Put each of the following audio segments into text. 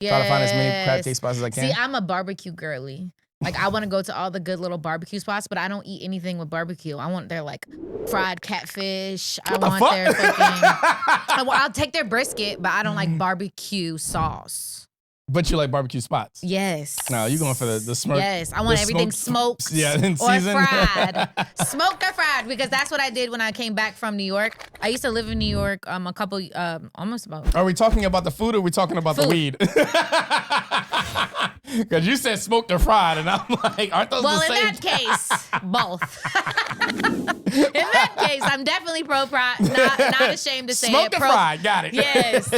Try to find as many crab cake spots as I can. See, I'm a barbecue girly. Like, I want to go to all the good little barbecue spots, but I don't eat anything with barbecue. I want their, like, fried catfish. Their fucking... I'll take their brisket, but I don't like barbecue sauce. But you like barbecue spots? Yes. No, you going for the smoke? Yes, I want everything smoked and or fried. Smoked or fried, because that's what I did when I came back from New York. I used to live in New York almost about... Are we talking about the food or are we talking about the weed? Because you said smoked or fried, and I'm like, aren't those the same? Well, in that case, both. In that case, I'm definitely pro-fried, not ashamed to say smoked it. Smoked or fried, got it. Yes.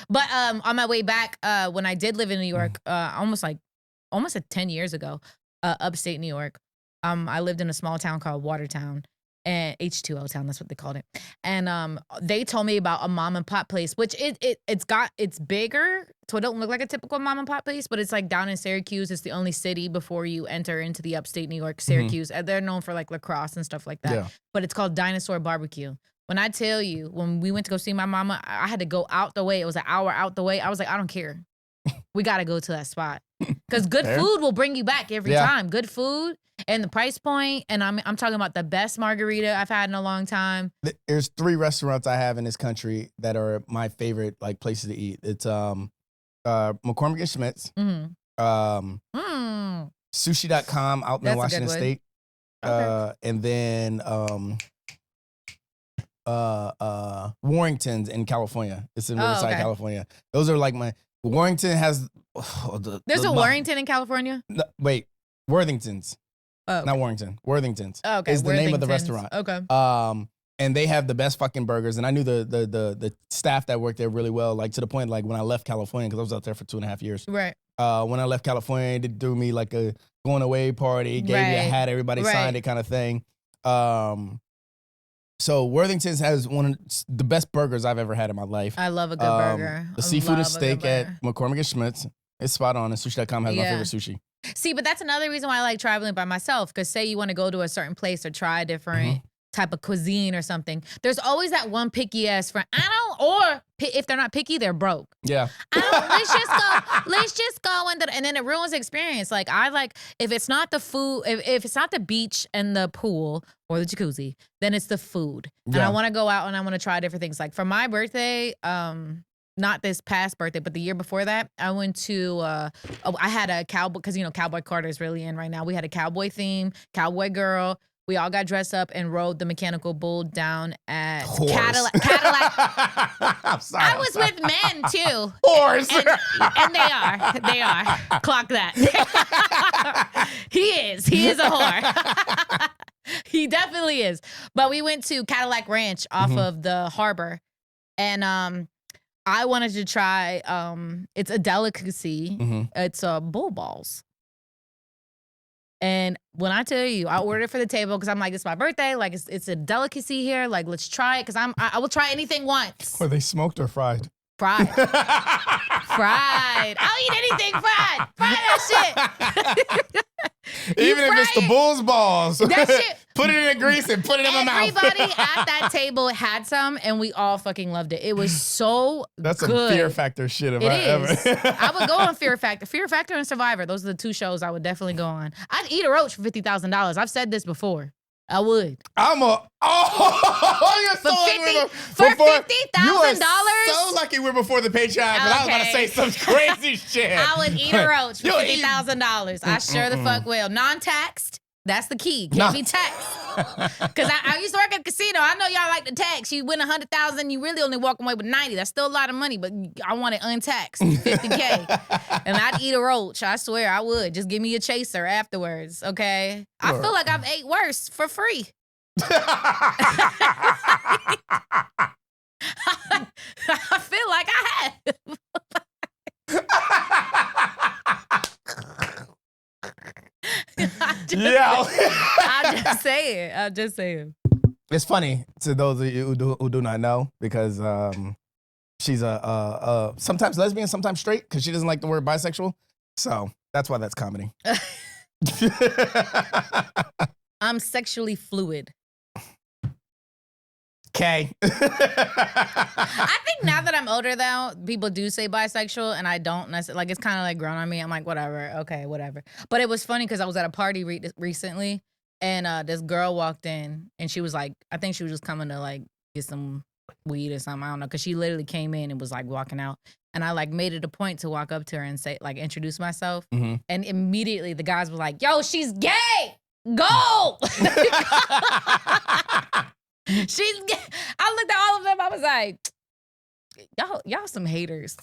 But on my way back, when I did live in New York, almost 10 years ago, upstate New York, I lived in a small town called Watertown. And H2O town, that's what they called it. And they told me about a mom and pop place, which it's bigger, so it don't look like a typical mom and pop place, but it's like down in Syracuse. It's the only city before you enter into the upstate New York, Syracuse. And they're known for like lacrosse and stuff like that. Yeah. But it's called Dinosaur Barbecue. When I tell you, when we went to go see my mama, I had to go out the way. It was an hour out the way. I was like, I don't care. We got to go to that spot. Because good food will bring you back every time. Good food. And the price point, and I'm talking about the best margarita I've had in a long time. There's 3 restaurants I have in this country that are my favorite like places to eat. It's McCormick and Schmidt's, Sushi.com out in Washington State, and then Warrington's in California. It's in Riverside, California. Those are like my Warrington has. There's a Warrington in California. No, wait, Worthington's. Oh, okay. Not Warrington. Worthington's. Oh, okay. Is the name of the restaurant. Okay. And they have the best fucking burgers. And I knew the staff that worked there really well, like to the point like when I left California, because I was out there for 2.5 years. Right. When I left California, they threw me like a going away party, gave me a hat, everybody signed it kind of thing. So Worthington's has one of the best burgers I've ever had in my life. I love a good burger. The seafood and steak at McCormick and Schmidt's. It's spot on, and Sushi.com has my favorite sushi. See, but that's another reason why I like traveling by myself. Because say you want to go to a certain place or try a different type of cuisine or something. There's always that one picky ass friend. Or if they're not picky, they're broke. Yeah. Let's just go. And then it ruins the experience. Like, if it's not the food, if it's not the beach and the pool or the jacuzzi, then it's the food. And I want to go out and I want to try different things. Like for my birthday, not this past birthday, but the year before that, I went to, I had a cowboy, because, Cowboy Carter is really in right now. We had a cowboy theme, cowboy girl. We all got dressed up and rode the mechanical bull down at Cadillac. I'm sorry. I was with men, too. Horse. And they are. Clock that. He is a whore. He definitely is. But we went to Cadillac Ranch off of the harbor. And I wanted to try, it's a delicacy. It's bull balls. And when I tell you, I ordered it for the table because I'm like, it's my birthday. Like, it's a delicacy here. Like, let's try it because I will try anything once. Were they smoked or fried? Fried. Fried. I'll eat anything fried. Fry that shit. Even if it's the bull's balls. That shit. Put it in the grease and put it in my mouth. Everybody at that table had some, and we all fucking loved it. It was so That's good. Some Fear Factor shit. Ever. I would go on Fear Factor. Fear Factor and Survivor. Those are the 2 shows I would definitely go on. I'd eat a roach for $50,000. I've said this before. I would. You're for so $50,000. So lucky we're before the Patreon because I was about to say some crazy shit. I would eat a roach for $50,000. I sure the fuck will. Non-taxed. That's the key. Can't be taxed. Because I used to work at a casino. I know y'all like the tax. You win $100,000, you really only walk away with $90. That's still a lot of money, but I want it untaxed, $50K. And I'd eat a roach. I swear I would. Just give me a chaser afterwards, okay? I feel like I've ate worse for free. I feel like I had. I'm just saying. It's funny to those of you who do not know because she's a sometimes lesbian, sometimes straight because she doesn't like the word bisexual. So that's why that's comedy. I'm sexually fluid. Okay. I think now that I'm older, though, people do say bisexual, and I don't necessarily, like, it's kind of like grown on me. I'm like, whatever, okay, whatever. But it was funny because I was at a party recently, and this girl walked in, and she was like, I think she was just coming to, like, get some weed or something. I don't know, because she literally came in and was, like, walking out. And I, like, made it a point to walk up to her and say, like, introduce myself. Mm-hmm. And immediately the guys were like, yo, she's gay! Go! She's gay. I looked at all of them. I was like, y'all some haters.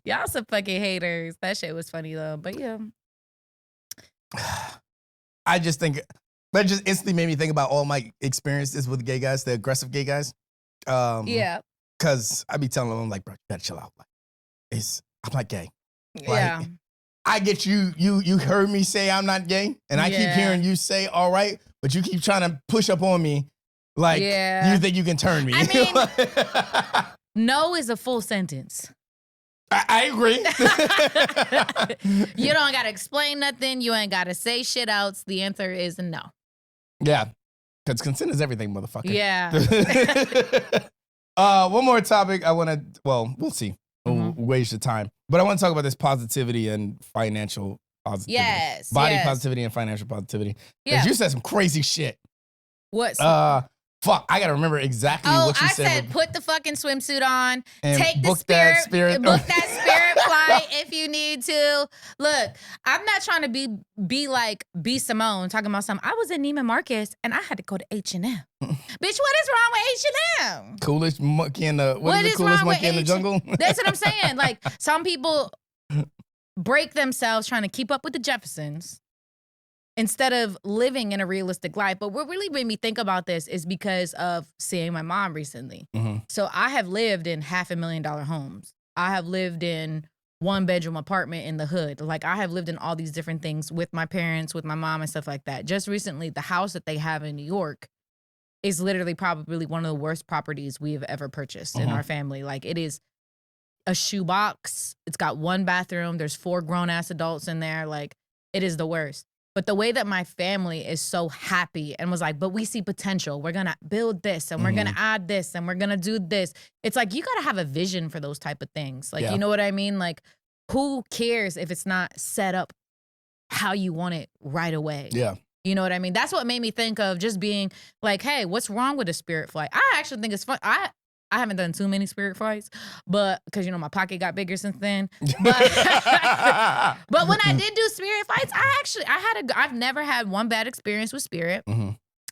Y'all some fucking haters. That shit was funny though. But yeah. I just think that just instantly made me think about all my experiences with gay guys, the aggressive gay guys. Yeah. Because I be telling them, like, bro, you gotta chill out. Like, I'm not gay. Like, Yeah. I get you heard me say I'm not gay, and I keep hearing you say all right, but you keep trying to push up on me like you think you can turn me. I mean, no is a full sentence. I agree. You don't gotta explain nothing. You ain't gotta say shit else. The answer is no. Yeah. Because consent is everything, motherfucker. Yeah. One more topic I want to, well, we'll see. We'll waste your time. But I want to talk about this positivity and financial positivity. Yes. Body positivity and financial positivity. Because Yeah. you said some crazy shit. What? Fuck, I got to remember exactly what you said. I said put the fucking swimsuit on, and take the book spirit, that spirit. book that spirit flight if you need to. Look, I'm not trying to be like B. Simone talking about something. I was in Neiman Marcus and I had to go to H&M. Bitch, what is wrong with H&M? Coolest monkey in the, what is the coolest monkey in the jungle? That's what I'm saying. Like, some people break themselves trying to keep up with the Jeffersons instead of living in a realistic life. But what really made me think about this is because of seeing my mom recently. Mm-hmm. So I have lived in $500,000 homes. I have lived in 1-bedroom apartment in the hood. Like, I have lived in all these different things with my parents, with my mom and stuff like that. Just recently, the house that they have in New York is literally probably one of the worst properties we have ever purchased in our family. Like, it is a shoebox. It's got 1 bathroom. There's 4 grown-ass adults in there. Like, it is the worst. But the way that my family is so happy and was like, but we see potential. We're going to build this and we're going to add this and we're going to do this. It's like, you got to have a vision for those type of things. Like, you know what I mean? Like, who cares if it's not set up how you want it right away? Yeah. You know what I mean? That's what made me think of just being like, hey, what's wrong with a spirit flight? I actually think it's fun. I haven't done too many spirit flights, but because, you know, my pocket got bigger since then. But, but when I did do spirit flights, I've never had one bad experience with spirit.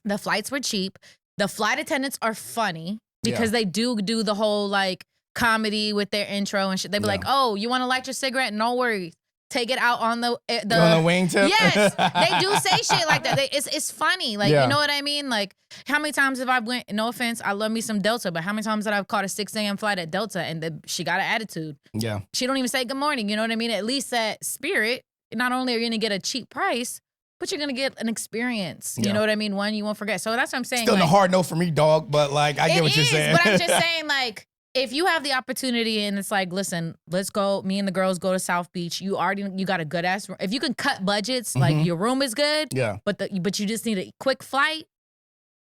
The flights were cheap. The flight attendants are funny because they do the whole like comedy with their intro and shit. They be like, oh, you want to light your cigarette? No worries. Take it out on the wingtip. Yes, they do say shit like that. It's funny, like you know what I mean. Like, how many times have I went? No offense, I love me some Delta, but how many times have I caught a 6 a.m. flight at Delta and she got an attitude? Yeah, she don't even say good morning. You know what I mean? At least at Spirit, not only are you gonna get a cheap price, but you're gonna get an experience. You know what I mean? One you won't forget. So that's what I'm saying. Still, like, a hard no for me, dog. But like, I get what you're saying. But I'm just saying, like, if you have the opportunity and it's like, listen, let's go, me and the girls go to South Beach. You got a good ass room. If you can cut budgets, like your room is good. Yeah. But you just need a quick flight.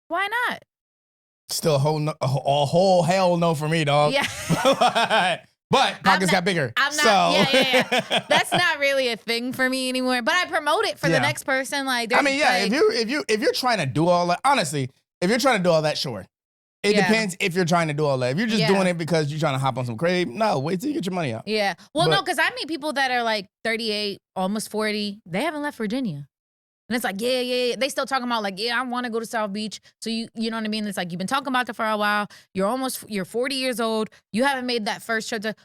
Why not? Still a whole hell no for me, dog. Yeah. But pockets got bigger. Yeah. That's not really a thing for me anymore. But I promote it for the next person. Like, I mean, yeah. Like, if you're trying to do all that, honestly, if you're trying to do all that, sure. It depends if you're trying to do all that. If you're just doing it because you're trying to hop on some crave, no, wait till you get your money out. Yeah. Well, no, because I meet people that are like 38, almost 40. They haven't left Virginia. And it's like, yeah. They still talking about like, I want to go to South Beach. So you know what I mean? It's like, you've been talking about it for a while. You're 40 years old. You haven't made that first trip to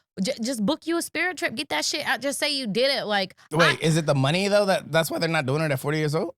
just book you a spirit trip. Get that shit out. Just say you did it. Like, wait, is it the money though? That's why they're not doing it at 40 years old?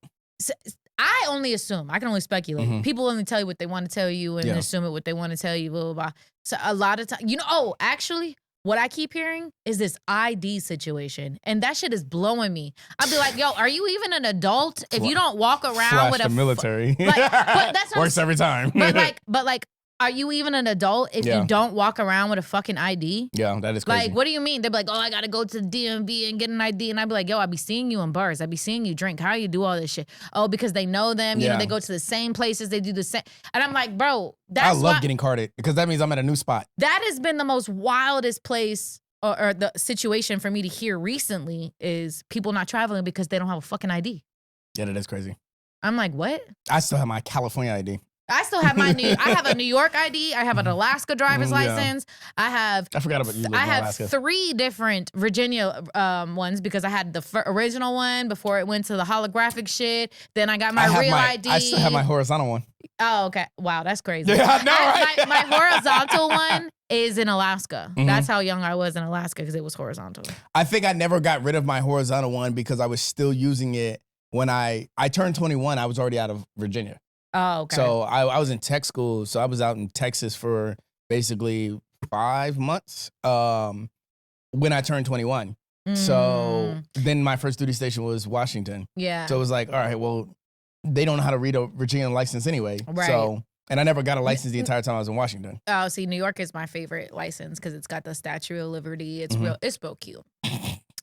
I only assume. I can only speculate. People only tell you what they want to tell you and assume it what they want to tell you, blah, blah, blah. So a lot of times, actually, what I keep hearing is this ID situation. And that shit is blowing me. I'll be like, yo, are you even an adult? If you don't walk around with a military. but that's works every time. But like are you even an adult if you don't walk around with a fucking ID? Yeah, that is crazy. Like, what do you mean? They're like, oh, I gotta go to the DMV and get an ID. And I'd be like, yo, I be seeing you in bars. I be seeing you drink. How you do all this shit? Oh, because they know them. You know, they go to the same places. They do the same. And I'm like, bro, I love getting carded because that means I'm at a new spot. That has been the most wildest place or the situation for me to hear recently is people not traveling because they don't have a fucking ID. Yeah, that is crazy. I'm like, what? I still have my California ID. I still have I have a New York ID. I have an Alaska driver's license. I forgot about you. I have Alaska. 3 different Virginia ones because I had the original one before it went to the holographic shit. Then I got my real ID. I still have my horizontal one. Oh, okay. Wow, that's crazy. Yeah, I know, right? My horizontal one is in Alaska. That's how young I was in Alaska because it was horizontal. I think I never got rid of my horizontal one because I was still using it when I turned 21. I was already out of Virginia. Oh, okay. So I was in tech school. So I was out in Texas for basically 5 months when I turned 21. So then my first duty station was Washington. Yeah. So it was like, all right, well, they don't know how to read a Virginia license anyway. Right. So, and I never got a license the entire time I was in Washington. Oh, see, New York is my favorite license because it's got the Statue of Liberty. It's real. It's real cute.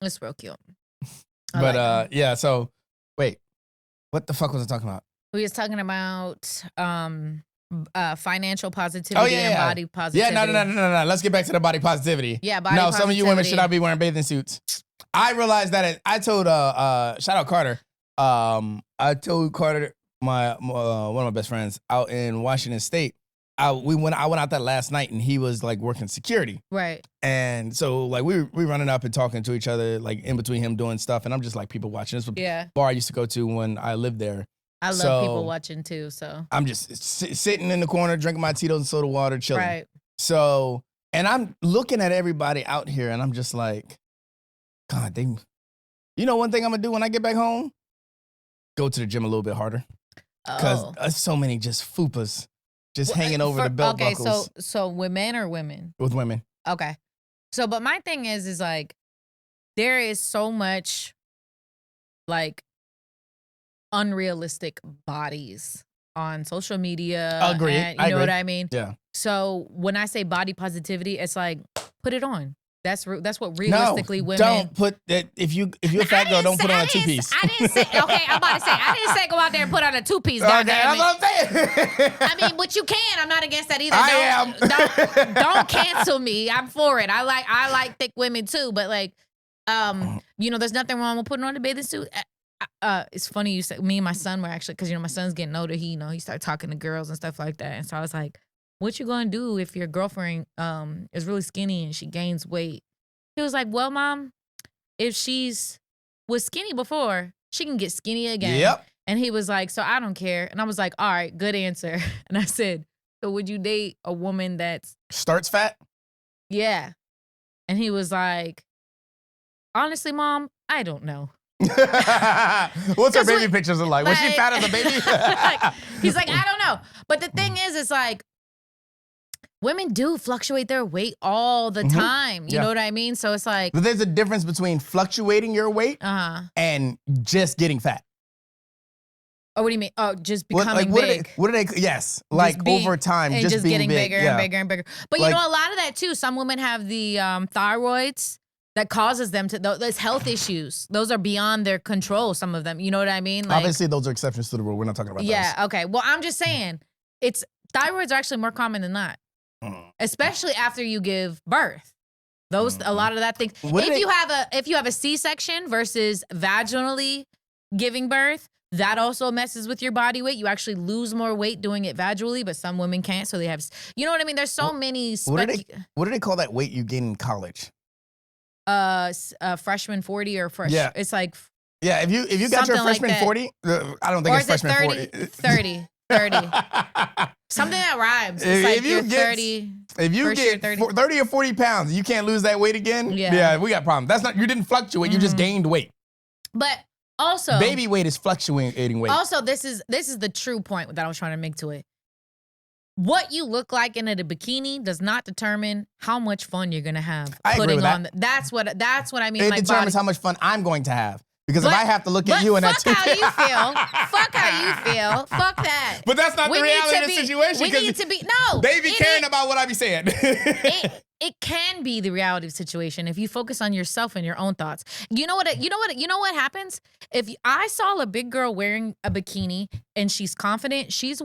It's real cute. Yeah. So wait, what the fuck was I talking about? We was talking about financial positivity and body positivity. Yeah, no. Let's get back to the body positivity. Yeah, body positivity. Some of you women should not be wearing bathing suits. I realized that I told shout out Carter. I told Carter, one of my best friends out in Washington State. I went out there last night and he was like working security. Right. And so like we running up and talking to each other like in between him doing stuff and I'm just like people watching. This was a bar I used to go to when I lived there. I love people watching too, so. I'm just sitting in the corner, drinking my Tito's and soda water, chilling. Right. So, and I'm looking at everybody out here and I'm just like, God, you know one thing I'm gonna do when I get back home? Go to the gym a little bit harder. Because there's so many just fupas just hanging over the belt buckles. So with men or women? With women. Okay. So, but my thing is like, there is so much like, unrealistic bodies on social media. Agree. And, you know what I mean? Yeah. So when I say body positivity, it's like put it on. That's what realistically women don't put that. If you're a fat girl, don't put on a 2-piece. I didn't say. Okay, I'm about to say. I didn't say go out there and put on a 2-piece. Okay, that's what I'm saying. I mean, but you can. I'm not against that either. I am. Don't cancel me. I'm for it. I like thick women too. But like, there's nothing wrong with putting on a bathing suit. It's funny you said me and my son were actually because my son's getting older. He started talking to girls and stuff like that. And so I was like, what you gonna do if your girlfriend is really skinny and she gains weight? He was like, well, Mom, if was skinny before, she can get skinny again. Yep. And he was like, so I don't care. And I was like, all right, good answer. And I said, so would you date a woman that's starts fat? Yeah. And he was like, honestly, Mom, I don't know. What's her baby pictures like? Was she fat as a baby? He's like, I don't know. But the thing is, it's like, women do fluctuate their weight all the time. You know what I mean? So it's like. But there's a difference between fluctuating your weight and just getting fat. Oh, what do you mean? Oh, just becoming big. What do they? Yes, like over time, and just getting big. bigger and bigger and bigger. But a lot of that too. Some women have the thyroids that causes them to those health issues. Those are beyond their control. Some of them, you know what I mean? Like, obviously, those are exceptions to the rule. We're not talking about those. Yeah. Okay. Well, I'm just saying, thyroids are actually more common than that, especially after you give birth. A lot of that things. If you have a C-section versus vaginally giving birth, that also messes with your body weight. You actually lose more weight doing it vaginally, but some women can't. So they have, you know what I mean? There's so many. What do they call that weight you gain in college? Freshman 40 or fresh. Yeah. It's like. Yeah, if you got your freshman like 40, I don't think it's freshman 30, 40. 30. Something that rhymes. It's like you're 30. If you get 30 or 40 pounds, you can't lose that weight again. Yeah, we got problems. That's not, you didn't fluctuate, you just gained weight. But also, baby weight is fluctuating weight. Also, this is the true point that I was trying to make to it. What you look like in a bikini does not determine how much fun you're gonna have. I agree with that. That's what I mean. It like determines how much fun I'm going to have. Because if I have to look at you and that fuck how you feel. Fuck how you feel. Fuck that. But that's not the reality of the situation. We need to be They be caring about what I be saying. It can be the reality of the situation if you focus on yourself and your own thoughts. You know what happens? If I saw a big girl wearing a bikini and she's confident, she's